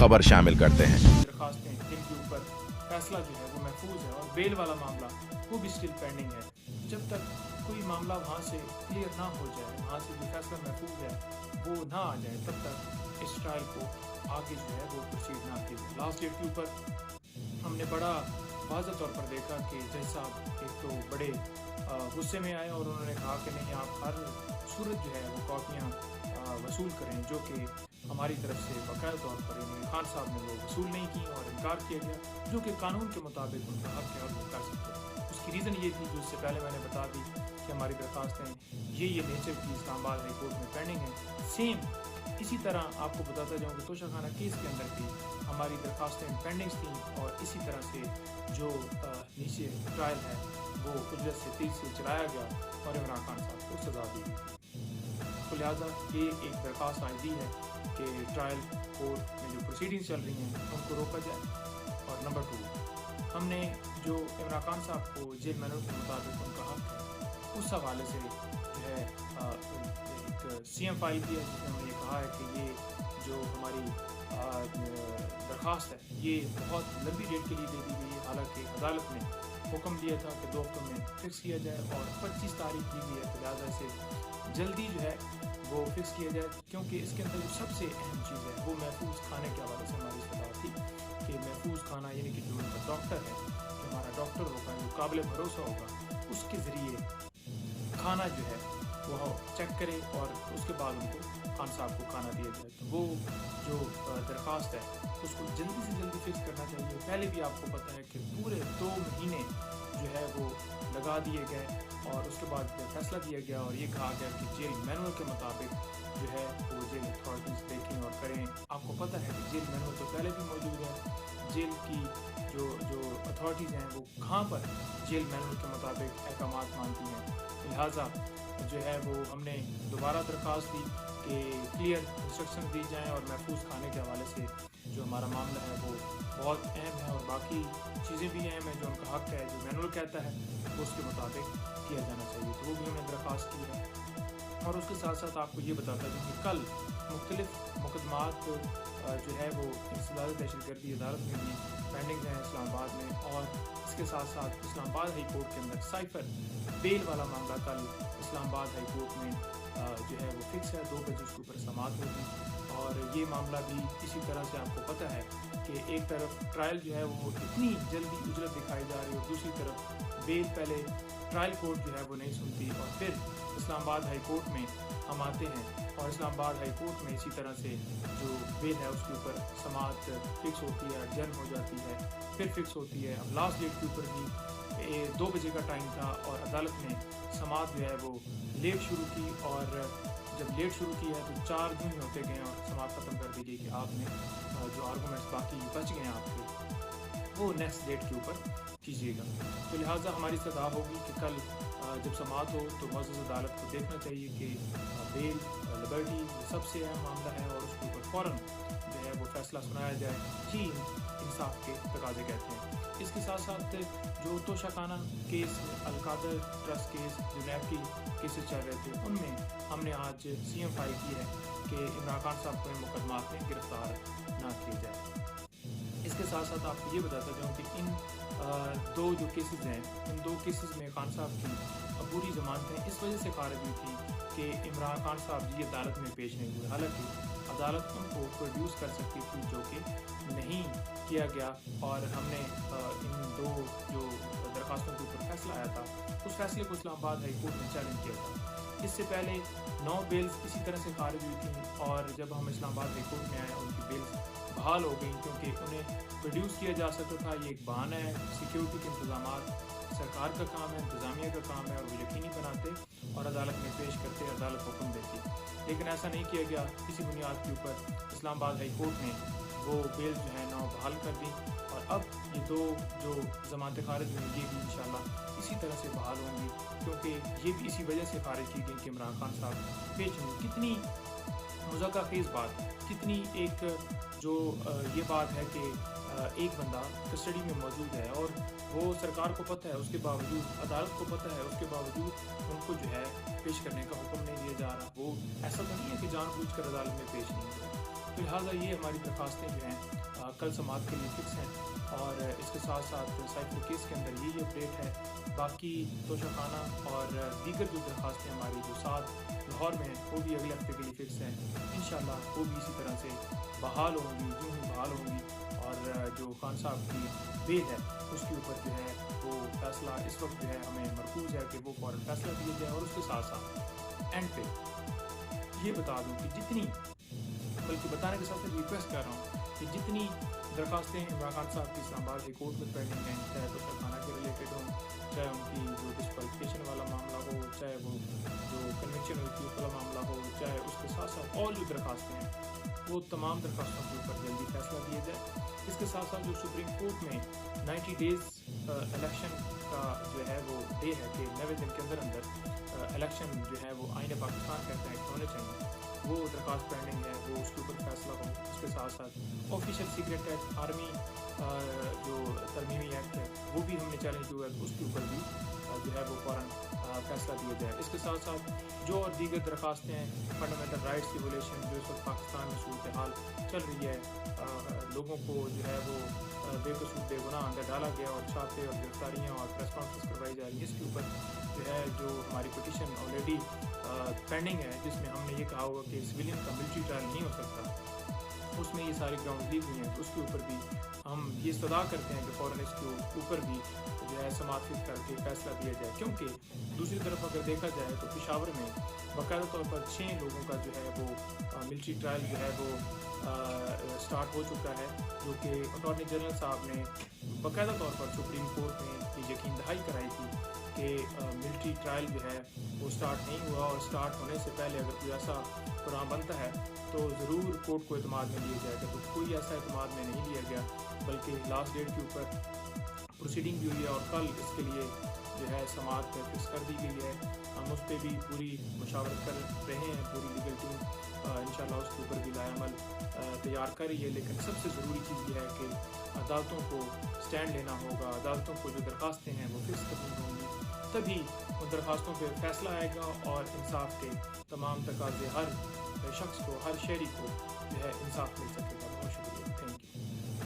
खबर शामिल करते हैं। दरखास्तें जिनके ऊपर फैसला जो है वो महफूज है और बेल वाला मामला वो भी स्टिल पेंडिंग है। जब तक कोई मामला वहाँ से क्लियर ना हो जाए, वहाँ से जो फैसला महफूज है वो ना आ जाए, तब तक इस ट्रायल को आगे जो है वो प्रोसीड ना किया जाए। लास्ट डेट के ऊपर हमने बड़ा वाज़ह तौर पर देखा कि जज साहब एक तो बड़े गुस्से में आए और उन्होंने कहा कि नहीं, आप हर सूरत जो है वो कॉपियाँ वसूल करें, जो कि हमारी तरफ से बाकायदा तौर पर इमरान खान साहब ने वो वसूल नहीं की और इनकार किया गया, जो कि कानून के मुताबिक उनका हक है और वो कर सकते हैं। उसकी रीज़न ये थी, जो इससे पहले मैंने बता दी कि हमारी दरख्वास्तें ये नेचर की इस्लामाबाद हाई कोर्ट में पेंडिंग है। सेम इसी तरह आपको बताता जाऊँ कि तोशाखाना केस के अंदर भी हमारी दरख्वास्तें पेंडिंग थी और इसी तरह से जो नीचे ट्रायल है वो उजरत से तेज से चलाया गया और इमरान खान साहब को सजा दी गई। तो लिहाजा ये एक दरख्वास्त आज दी है कि ट्रायल कोर्ट में जो प्रोसीडिंग्स चल रही हैं उनको रोका जाए। और नंबर 2, हमने जो इमरान खान साहब को जेल मैनुअल के मुताबिक उनका हक है उस हवाले से जो है एक CM फाइल की है, जिसमें हमने ये कहा है कि ये जो हमारी दरख्वास्त है ये बहुत लंबी डेट के लिए दे दी गई है। हालांकि अदालत ने हुक्म दिया था कि 2 हफ्तों में फिक्स किया जाए और 25 तारीख दी गई है, तो लिहाजा से जल्दी जो है वो फिक्स किया जाए, क्योंकि इसके अंदर जो सबसे अहम चीज़ है वो महफूज खाने के हवाले से हमारी सलाह थी कि महफूज खाना यानी कि जो उनका डॉक्टर है, जो हमारा डॉक्टर होगा, जो काबिल भरोसा होगा, उसके ज़रिए खाना जो है वो चेक करे और उसके बाद उनको खान साहब को खाना दिया जाए। तो वो जो दरख्वास्त है उसको जल्दी से जल्दी फिक्स करना चाहिए। पहले भी आपको पता है कि पूरे 2 महीने जो है वो लगा दिए गए और उसके बाद फैसला दिया गया और ये कहा गया कि जेल मैनुअल के मुताबिक जो है वो जेल अथॉरिटीज़ देखें और करें। आपको पता है कि जेल मैनुअल तो पहले भी मौजूद है, जेल की जो अथॉरिटीज़ हैं वो कहाँ पर जेल मैनुअल के मुताबिक अहकामात मानती हैं। लिहाजा जो है वो हमने दोबारा दरख्वास्त दी कि क्लियर इंस्ट्रक्शन दी जाएँ और महफूज खाने के हवाले से जो हमारा मामला है वो बहुत अहम है और बाकी चीज़ें भी अहम है। जो उनका हक है, जो मैनुअल कहता है वो उसके मुताबिक किया जाना चाहिए, तो वो भी हमने दरख्वास्त की है। और उसके साथ साथ आपको ये बताता हूँ कि कल मुख्तलिफ मुकदमात जो है वो इंसदाद दहशतगर्दी अदालत में भी पेंडिंग हैं इस्लामाबाद में, और इसके साथ साथ इस्लामाबाद हाई कोर्ट के अंदर साइफर बेल वाला मामला कल इस्लामाबाद हाई कोर्ट में जो है वो फिक्स है। 2 बजे उसके ऊपर समाअत होगी और ये मामला भी इसी तरह से आपको पता है कि एक तरफ ट्रायल जो है वो इतनी जल्दी उजरत दिखाई जा रही है और दूसरी तरफ बेल पहले ट्रायल कोर्ट जो है वो नहीं सुनती और फिर इस्लामाबाद हाई कोर्ट में हम आते हैं और इस्लामाबाद हाई कोर्ट में इसी तरह से जो बेल है उसके ऊपर समाअत फिक्स होती है, adjourn हो जाती है, फिर फिक्स होती है। अब लास्ट डेट के ऊपर भी 2 बजे का टाइम था और अदालत ने समाअत जो है वो लेट शुरू की और जब लेट शुरू की है तो 4 दिन होते गए और समाअत ख़त्म कर दी गई कि आपने जो आर्गूमेंट्स बाकी बच गए हैं आपके वो नेक्स्ट डेट के ऊपर कीजिएगा। तो लिहाजा हमारी सलाह होगी कि कल जब समाअत हो तो मुअज़्ज़ज़ अदालत को देखना चाहिए कि बेल लिबर्टी सबसे अहम मामला है और उसके ऊपर फ़ौरन जो है वो फैसला सुनाया जाए। जी इंसाफ के तकाज़े कहते हैं। इसके साथ साथ जो Toshakhana case, Al-Qadir trust case, जो नैब की केसेस चल रहे थे उनमें हमने आज CM फाइल की है कि इमरान खान साहब को इन मुकदमात में गिरफ्तार ना किया जाए। इसके साथ साथ आपको ये बताता जाऊँ कि इन 2 जो केसेस हैं, इन 2 केसेस में खान साहब की अबूरी ज़मानतें इस वजह से खारिज हुई थी कि इमरान खान साहब जी अदालत में पेश नहीं हुए। हालांकि अदालत उनको प्रोड्यूस कर सकती थी, जो कि नहीं किया गया और हमने इन 2 जो दरख्वास्तों के ऊपर फैसला आया था उस फैसले को इस्लामाबाद हाई कोर्ट में चैलेंज किया था। इससे पहले 9 बेल्स इसी तरह से खारिज हुई थी और जब हम इस्लामाबाद हाई कोर्ट में आए उनकी बेल्स बहाल हो गई क्योंकि उन्हें प्रोड्यूस किया जा सकता था। ये एक बहाना है, सिक्योरिटी के इंतजाम सरकार का काम है, इंतज़ामिया का काम है और वो यकीनी बनाते और अदालत में पेश करते, अदालत हुक्म देती, लेकिन ऐसा नहीं किया गया। इसी बुनियाद के ऊपर इस्लामाबाद हाई कोर्ट ने वो बेल जो है 9 बहाल कर दी और अब ये 2 जो ज़मानतें खारिज हुई ये भी इंशाल्लाह इसी तरह से बहाल होंगी, क्योंकि ये भी इसी वजह से खारिज की गई कि इमरान खान साहब पेश नहीं। कितनी मुज़क्क़र-ख़ेज़ बात, कितनी एक जो ये बात है कि एक बंदा कस्टडी में मौजूद है और वो सरकार को पता है, उसके बावजूद अदालत को पता है, उसके बावजूद उनको जो है पेश करने का हुक्म नहीं दिया जा रहा। वो ऐसा तो नहीं है कि जानबूझकर अदालत में पेश नहीं हुआ। تو لہٰذا یہ ہماری درخواستیں جو ہیں کل سماعت کے لیے فکس ہیں، اور اس کے ساتھ ساتھ سائفر کیس کے اندر یہی اپڈیٹ ہے۔ باقی توشہ خانہ اور دیگر جو درخواستیں ہماری جو 7 لاہور میں ہیں وہ بھی اگلے ہفتے کے لیے فکس ہیں، انشاءاللہ وہ بھی اسی طرح سے بحال ہوں گی، جو بحال ہوں گی، اور جو خان صاحب کی بیل ہے اس کے اوپر جو ہے وہ فیصلہ اس وقت جو ہے ہمیں مرکوز ہے کہ وہ فوراً فیصلہ دیا جائے۔ اور اس کے ساتھ ساتھ اینڈ پہ یہ بتا دوں کہ جتنی، بلکہ بتانے کے ساتھ ریکویسٹ کر رہا ہوں کہ جتنی درخواستیں عمران خان صاحب کی اسلام آباد ہائی کورٹ میں پینڈنگ ہیں، چاہے توشہ خانہ کے ریلیٹڈ ہوں، چاہے ان کی جو ڈسکوالیفیکیشن والا معاملہ ہو، چاہے وہ جو کنوکشن ہوئی والا معاملہ ہو، چاہے اس کے ساتھ ساتھ اور جو درخواستیں ہیں وہ تمام درخواستوں کے اوپر جلدی فیصلہ دیا جائے۔ اس کے ساتھ ساتھ جو سپریم کورٹ میں 90 ڈیز الیکشن کا جو ہے وہ ڈے ہے کہ 90 دن کے اندر الیکشن جو ہے وہ آئین پاکستان کے تحت ہونے چاہیے، وہ درخواست پینڈنگ ہے، وہ اس کے اوپر فیصلہ ہو۔ اس کے ساتھ ساتھ آفیشیل سیکریٹ ایکٹ، آرمی جو ترمیمی ایکٹ ہے وہ بھی ہم نے چیلنج کیا ہے، اس کے اوپر بھی جو ہے وہ فوراً فیصلہ دیا جائے۔ اس کے ساتھ ساتھ جو اور دیگر درخواستیں ہیں، فنڈامنٹل رائٹس کی ویولیشن جو اس وقت پاکستان میں صورتحال چل رہی ہے، لوگوں کو جو ہے وہ بے قصور بے گناہ اندر ڈالا گیا اور چھاپے اور گرفتاریاں اور پریس کانفرنس کروائی جا رہی ہے، اس کے اوپر جو ہے جو ہماری پٹیشن آلریڈی پینڈنگ ہے، جس میں ہم نے یہ کہا ہوگا کہ سویلین کا ملٹری ٹرائل نہیں ہو سکتا، اس میں یہ ساری گراؤنڈ دی ہوئی ہیں، تو اس کے اوپر بھی ہم یہ استدعا کرتے ہیں کہ فوراً اس کے اوپر بھی جو ہے سماعت کر کے فیصلہ دیا جائے۔ کیونکہ دوسری طرف اگر دیکھا جائے تو پشاور میں باقاعدہ طور پر 6 لوگوں کا جو ہے وہ ملٹری ٹرائل جو ہے وہ سٹارٹ ہو چکا ہے، جو کہ اٹارنی جنرل صاحب نے باقاعدہ طور پر سپریم کورٹ میں یہ یقین دہائی کرائی تھی کہ ملٹری ٹرائل جو ہے وہ سٹارٹ نہیں ہوا، اور سٹارٹ ہونے سے پہلے اگر کوئی ایسا پروگرام بنتا ہے تو ضرور کورٹ کو اعتماد میں لیا جائے گا۔ تو کوئی ایسا اعتماد میں نہیں لیا گیا، بلکہ لاسٹ ڈیٹ کے اوپر پروسیڈنگ بھی ہوئی ہے، اور کل اس کے لیے جو ہے سماعت فکس کر دی گئی ہے۔ ہم اس پہ بھی پوری مشاورت کر رہے ہیں، پوری لیگل ٹیم انشاءاللہ اس کے اوپر بھی لائے عمل تیار کر رہی ہے۔ لیکن سب سے ضروری چیز یہ ہے کہ عدالتوں کو سٹینڈ لینا ہوگا، عدالتوں کو جو درخواستیں ہیں وہ فکس کرنی ہوں گی، تبھی ان درخواستوں پہ فیصلہ آئے گا اور انصاف کے تمام تقاضے ہر شخص کو، ہر شہری کو جو ہے انصاف مل سکے گا۔ بہت شکریہ۔